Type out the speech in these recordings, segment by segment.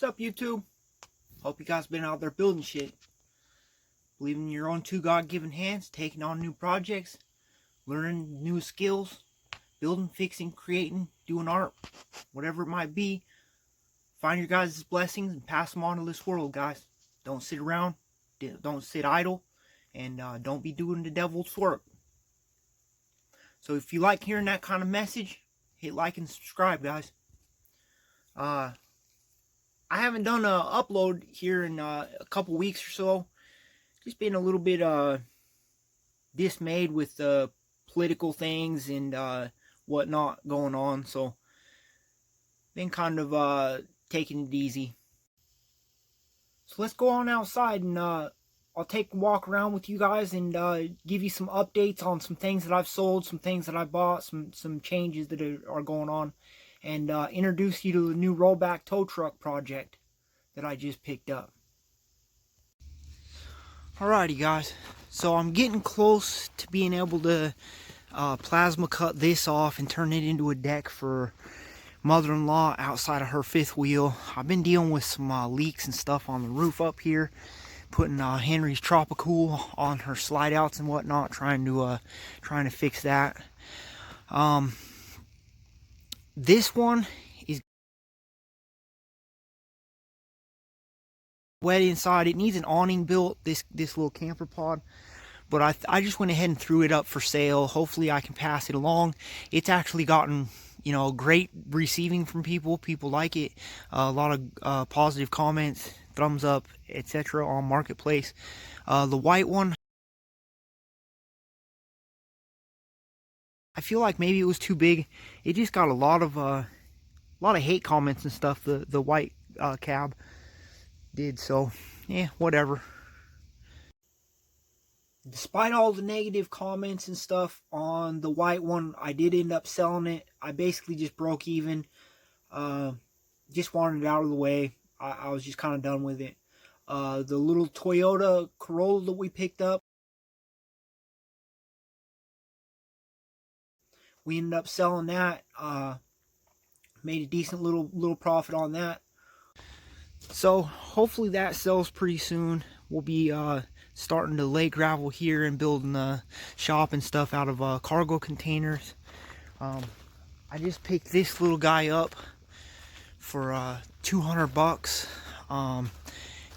What's up, YouTube? Hope you guys been out there building shit. Believing in your own two God-given hands, taking on new projects, learning new skills, building, fixing, creating, doing art, whatever it might be. Find your guys' blessings and pass them on to this world, guys. Don't sit around, don't sit idle, and don't be doing the devil's work. So if you like hearing that kind of message, hit like and subscribe, guys. I haven't done an upload here in a couple weeks or so. Just been a little bit dismayed with political things and whatnot going on. So been kind of taking it easy. So let's go on outside and I'll take a walk around with you guys and give you some updates on some things that I've sold, some things that I bought, some changes that are going on, and introduce you to the new rollback tow truck project that I just picked up. Alrighty, guys, so I'm getting close to being able to plasma cut this off and turn it into a deck for mother-in-law outside of her fifth wheel. I've been dealing with some leaks and stuff on the roof up here, putting Henry's Tropicool on her slide outs and whatnot, trying to fix that. This one is wet inside. It needs an awning built, this little camper pod, but I just went ahead and threw it up for sale. Hopefully I can pass it along. It's actually gotten, you know, great receiving from people. People like it. A lot of positive comments, thumbs up, etc. on Marketplace. The white one, I feel like maybe it was too big. It just got a lot of hate comments and stuff. The white cab did, so yeah, whatever. Despite all the negative comments and stuff on the white one, I did end up selling it. I basically just broke even. Just wanted it out of the way. I was just kind of done with it. The little Toyota Corolla that we picked up, we ended up selling that. Made a decent little profit on that. So hopefully that sells pretty soon. We'll be starting to lay gravel here and building the shop and stuff out of cargo containers. I just picked this little guy up for 200 bucks.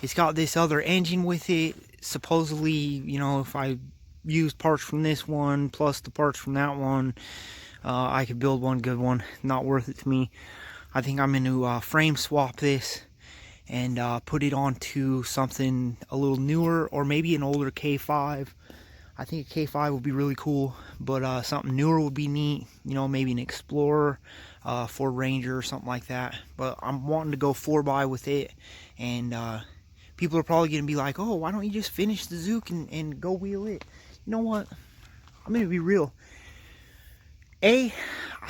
It's got this other engine with it. Supposedly, you know, if I use parts from this one plus the parts from that one, I could build one good one. Not worth it to me. I think I'm going to frame swap this and put it onto something a little newer, or maybe an older K5. I think a K5 would be really cool, but something newer would be neat. You know, maybe an Explorer, Ford Ranger or something like that. But I'm wanting to go 4x with it, and people are probably going to be like, oh, why don't you just finish the Zook and go wheel it? You know what? I'm going to be real. I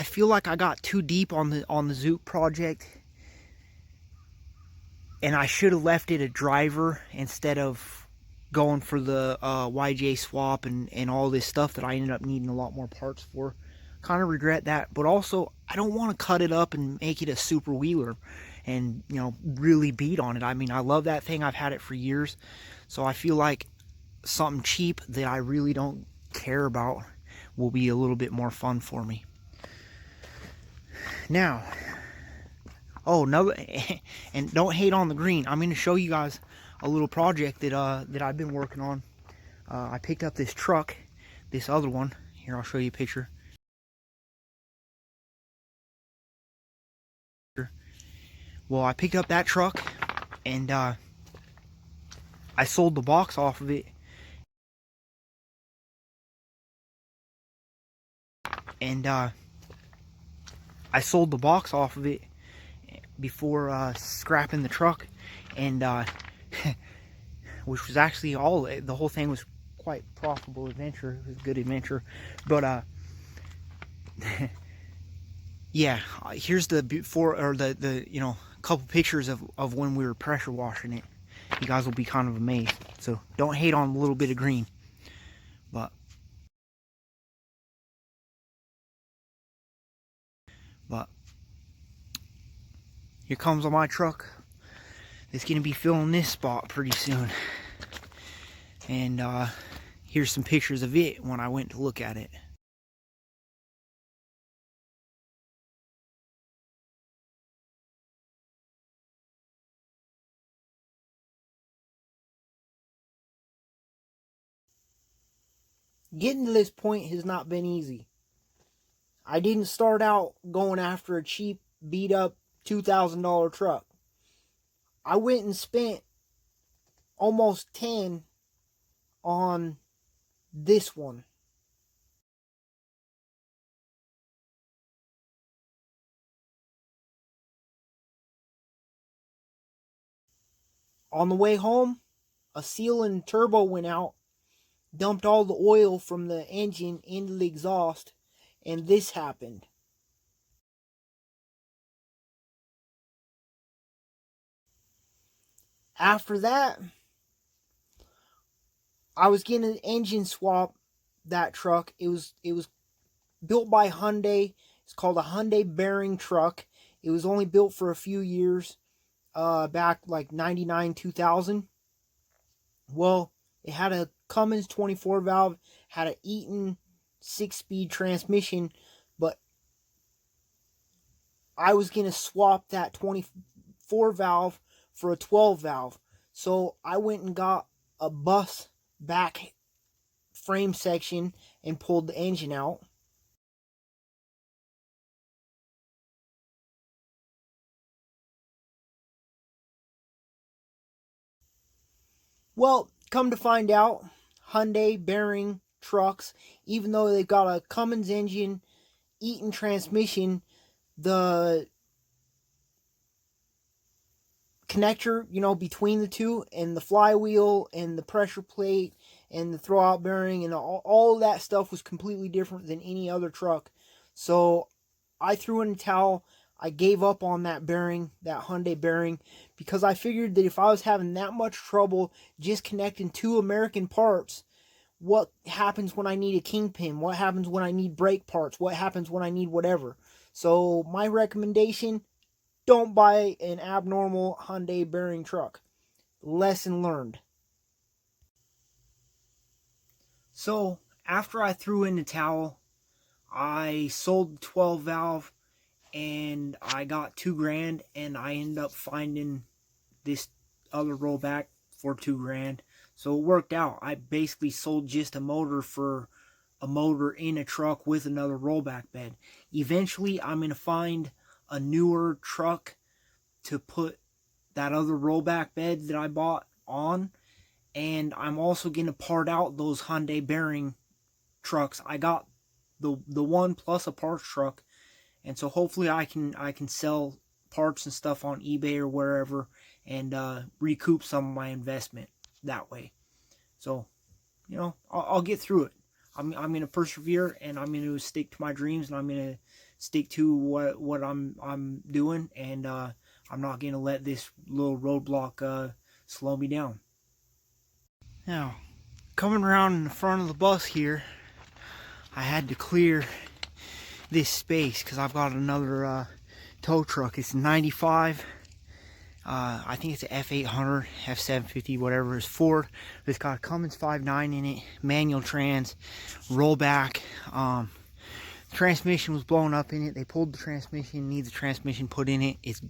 feel like I got too deep on the Zook project, and I should have left it a driver instead of going for the YJ swap and all this stuff that I ended up needing a lot more parts for. Kind of regret that, but also I don't want to cut it up and make it a super wheeler and, you know, really beat on it. I mean, I love that thing. I've had it for years, so I feel like something cheap that I really don't care about will be a little bit more fun for me. Now, oh no, and don't hate on the green. I'm going to show you guys a little project that I've been working on. I picked up this truck, this other one. Here, I'll show you a picture. Well, I picked up that truck, and I sold the box off of it. And I sold the box off of it before scrapping the truck, and which was actually the whole thing was quite profitable adventure. It was a good adventure, but yeah, here's the before, or the you know, couple pictures of when we were pressure washing it. You guys will be kind of amazed. So don't hate on a little bit of green, but here comes on my truck. is going to be filling this spot pretty soon. And here's some pictures of it when I went to look at it. Getting to this point has not been easy. I didn't start out going after a cheap, beat up $2,000 truck. I went and spent almost 10 on this one. On the way home, a seal and turbo went out, dumped all the oil from the engine into the exhaust, and this happened. After that, I was getting an engine swap that truck. It was built by Hyundai. It's called a Hyundai bearing truck. It was only built for a few years, back like 99, 2000. Well, it had a Cummins 24 valve, had an Eaton 6-speed transmission, but I was going to swap that 24 valve for a 12 valve. So I went and got a bus back frame section and pulled the engine out. Well, come to find out, Hyundai bearing trucks, even though they've got a Cummins engine, Eaton transmission, the connector, between the two, and the flywheel and the pressure plate and the throwout bearing and all of that stuff was completely different than any other truck. So I threw in a towel. I gave up on that bearing, that Hyundai bearing, because I figured that if I was having that much trouble just connecting two American parts, what happens when I need a kingpin? What happens when I need brake parts? What happens when I need whatever? So my recommendation, don't buy an abnormal Hyundai bearing truck. Lesson learned. So after I threw in the towel, I sold the 12 valve and I got $2,000, and I ended up finding this other rollback for $2,000. So it worked out. I basically sold just a motor for a motor in a truck with another rollback bed. Eventually, I'm going to find a newer truck to put that other rollback bed that I bought on, and I'm also going to part out those Hyundai bearing trucks. I got the one plus a parts truck, and so hopefully I can sell parts and stuff on eBay or wherever and recoup some of my investment that way. So, I'll get through it. I'm going to persevere, and I'm going to stick to my dreams, and I'm going to stick to what I'm doing, and I'm not going to let this little roadblock slow me down. Now, coming around in the front of the bus here, I had to clear this space because I've got another tow truck. It's a 95. I think it's an f800, f750, whatever. It's Ford. It's got a Cummins 5.9 in it, manual trans, rollback. Transmission was blown up in it. They pulled the transmission, needs a transmission put in it. It's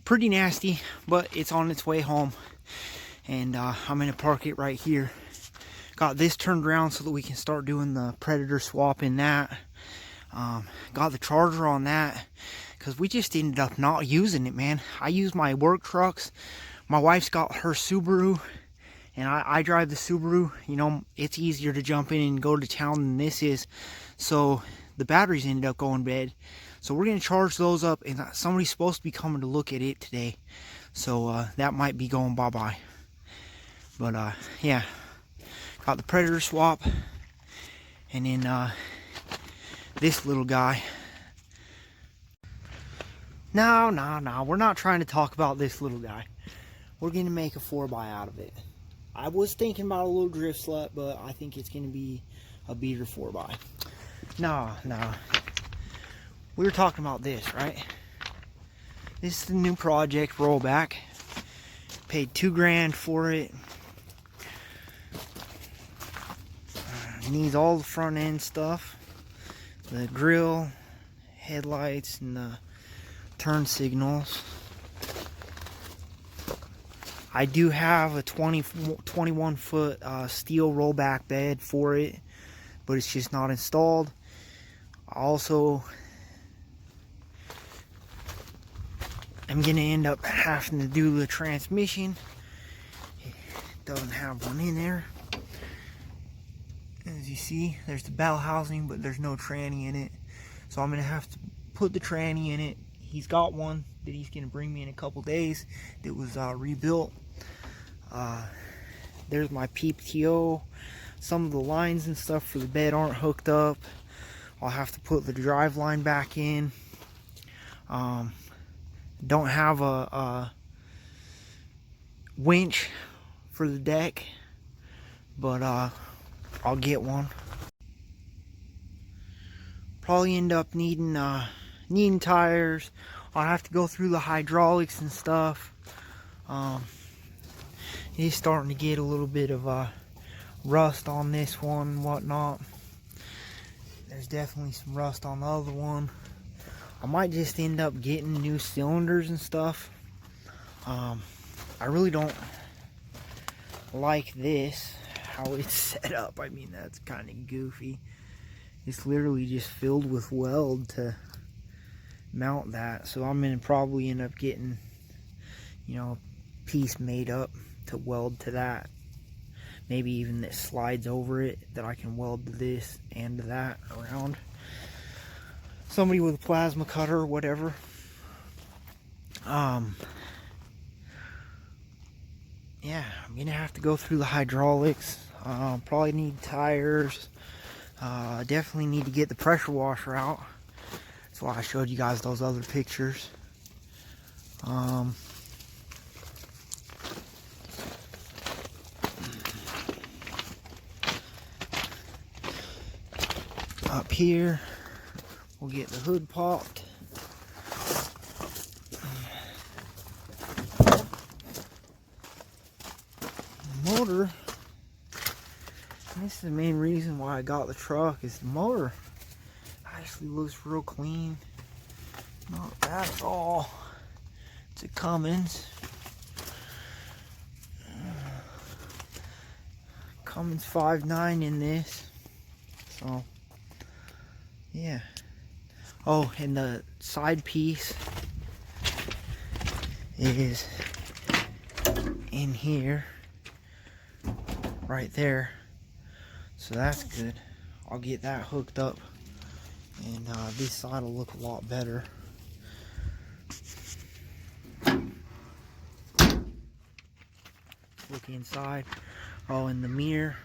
pretty nasty, but it's on its way home. And I'm going to park it right here. Got this turned around so that we can start doing the Predator swap in that. Got the charger on that because we just ended up not using it, man. I use my work trucks. My wife's got her Subaru, and I drive the Subaru. It's easier to jump in and go to town than this is. So the batteries ended up going dead. So we're going to charge those up, and somebody's supposed to be coming to look at it today. So that might be going bye-bye. But yeah, got the Predator swap, and then this little guy. No, we're not trying to talk about this little guy. We're going to make a 4x out of it. I was thinking about a little drift slut, but I think it's going to be a beater 4x. No. We were talking about this, right? This is the new project rollback. Paid $2,000 for it. Needs all the front end stuff, the grill, headlights, and the turn signals. I do have a 21 foot steel rollback bed for it, but it's just not installed. Also, I'm gonna end up having to do the transmission. It doesn't have one in there. As you see, there's the bell housing, but there's no tranny in it. So I'm gonna have to put the tranny in it. He's got one that he's gonna bring me in a couple days that was rebuilt. There's my PTO. Some of the lines and stuff for the bed aren't hooked up. I'll have to put the drive line back in. Don't have a winch for the deck, but I'll get one. Probably end up needing tires. I'll have to go through the hydraulics and stuff. It's starting to get a little bit of rust on this one and whatnot. There's definitely some rust on the other one. I might just end up getting new cylinders and stuff. I really don't like this, how it's set up. I mean, that's kind of goofy. It's literally just filled with weld to mount that. So I'm gonna probably end up getting, you know, a piece made up to weld to that. Maybe even that slides over it that I can weld to this and to that around. Somebody with a plasma cutter or whatever. Yeah, I'm gonna have to go through the hydraulics. Probably need tires. Definitely need to get the pressure washer out. That's why I showed you guys those other pictures. Up here, we'll get the hood popped. The motor, this is the main reason why I got the truck, is the motor actually looks real clean. Not bad at all. It's a Cummins. Cummins 5.9 in this. So, yeah. Oh, and the side piece is in here, right there. So that's good. I'll get that hooked up, and this side will look a lot better. Look inside. Oh, and the mirror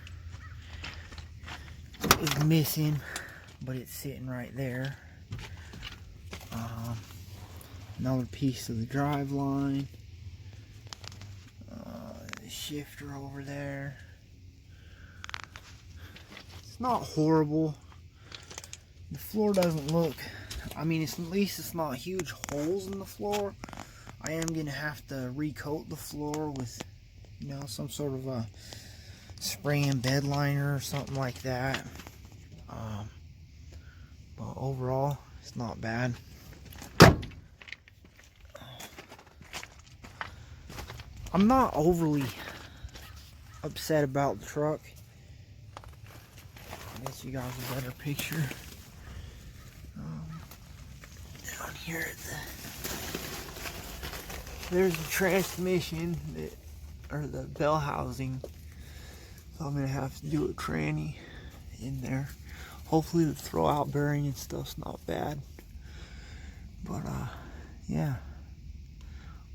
is missing, but it's sitting right there. Another piece of the drive line. The shifter over there. It's not horrible. The floor doesn't look, I mean, at least it's not huge holes in the floor. I am gonna have to recoat the floor with, you know, some sort of a spray and bed liner or something like that. But overall, it's not bad. I'm not overly upset about the truck. I guess you guys a better picture. Down here at there's the transmission that, or the bell housing. So I'm gonna have to do a tranny in there. Hopefully the throwout bearing and stuff's not bad. But yeah.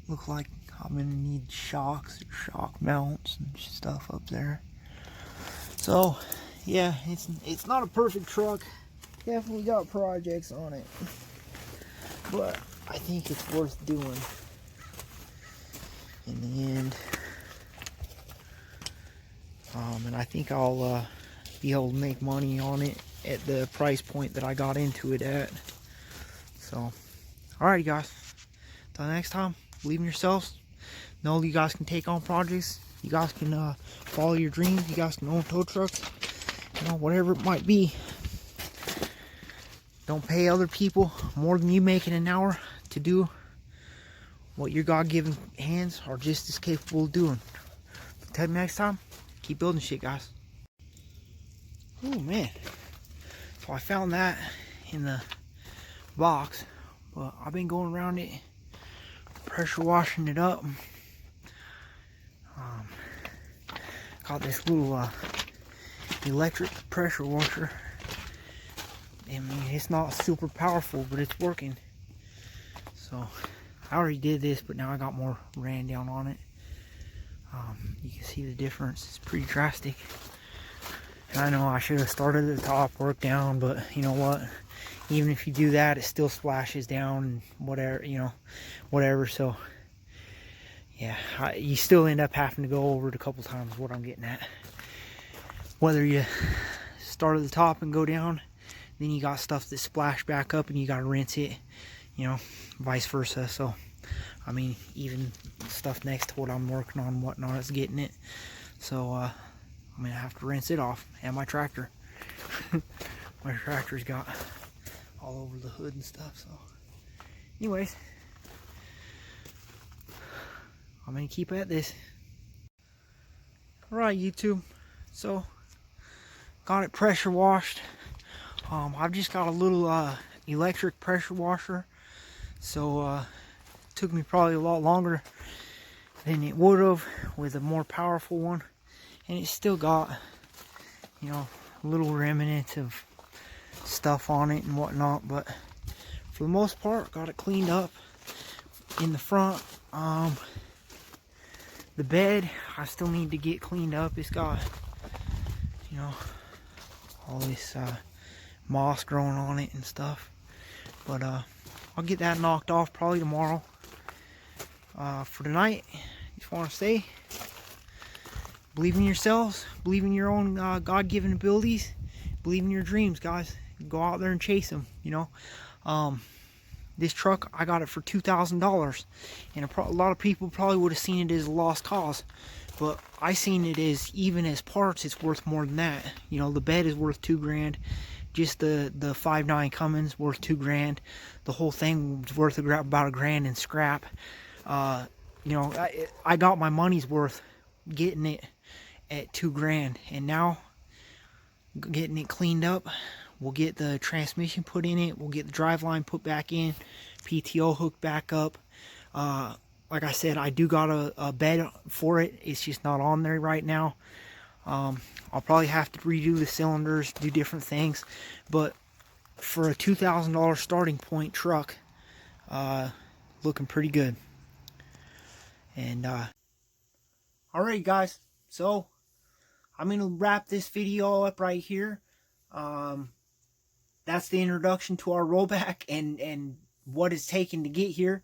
Look like I'm gonna need shocks, shock mounts and stuff up there. So yeah, it's not a perfect truck. Definitely got projects on it. But I think it's worth doing in the end. And I think I'll be able to make money on it at the price point that I got into it at. So, alrighty guys. Till next time, believe in yourselves. know you guys can take on projects. You guys can follow your dreams. You guys can own tow trucks. You know, whatever it might be. Don't pay other people more than you make in an hour to do what your God-given hands are just as capable of doing. Until next time, keep building shit, guys. Oh man. So I found that in the box, but I've been going around it, pressure washing it up. Got this little electric pressure washer. I mean, it's not super powerful, but it's working. So I already did this, but now I got more ran down on it. You can see the difference. It's pretty drastic. And I know I should have started at the top, worked down, but you know what? Even if you do that, it still splashes down and whatever, you know, whatever. So yeah, you still end up having to go over it a couple times, what I'm getting at. Whether you start at the top and go down, then you got stuff that splash back up and you got to rinse it, you know, vice versa. So I mean, even stuff next to what I'm working on and whatnot is getting it. So I'm gonna have to rinse it off. And my tractor. My tractor's got all over the hood and stuff. So anyways, I'm gonna keep at this. Alright, YouTube, so got it pressure washed. I've just got a little electric pressure washer, so took me probably a lot longer than it would have with a more powerful one, and it's still got, you know, little remnants of stuff on it and whatnot, but for the most part got it cleaned up. In the front, the bed I still need to get cleaned up. It's got, you know, all this moss growing on it and stuff, but I'll get that knocked off probably tomorrow. For tonight, just want to say, believe in yourselves, believe in your own God-given abilities, believe in your dreams, guys. Go out there and chase them, you know. This truck, I got it for $2,000, and a lot of people probably would have seen it as a lost cause, but I seen it as, even as parts, it's worth more than that. You know, the bed is worth $2 grand, just the 5.9 Cummins worth $2 grand, the whole thing was worth about $1 grand in scrap. You know, I got my money's worth getting it at $2 grand, and now getting it cleaned up. We'll get the transmission put in it. We'll get the driveline put back in. PTO hooked back up. Like I said, I do got a bed for it. It's just not on there right now. I'll probably have to redo the cylinders, do different things. But for a $2,000 starting point truck, looking pretty good. And alright guys, so I'm going to wrap this video up right here. That's the introduction to our rollback and what it's taken to get here.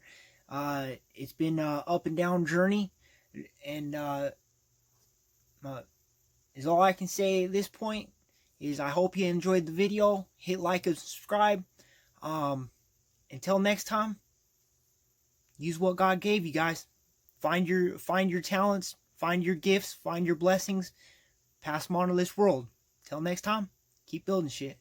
It's been an up and down journey, and is all I can say at this point. Is I hope you enjoyed the video. Hit like and subscribe. Until next time, use what God gave you, guys. Find your talents, find your gifts, find your blessings, pass them on to this world. Till next time, keep building shit.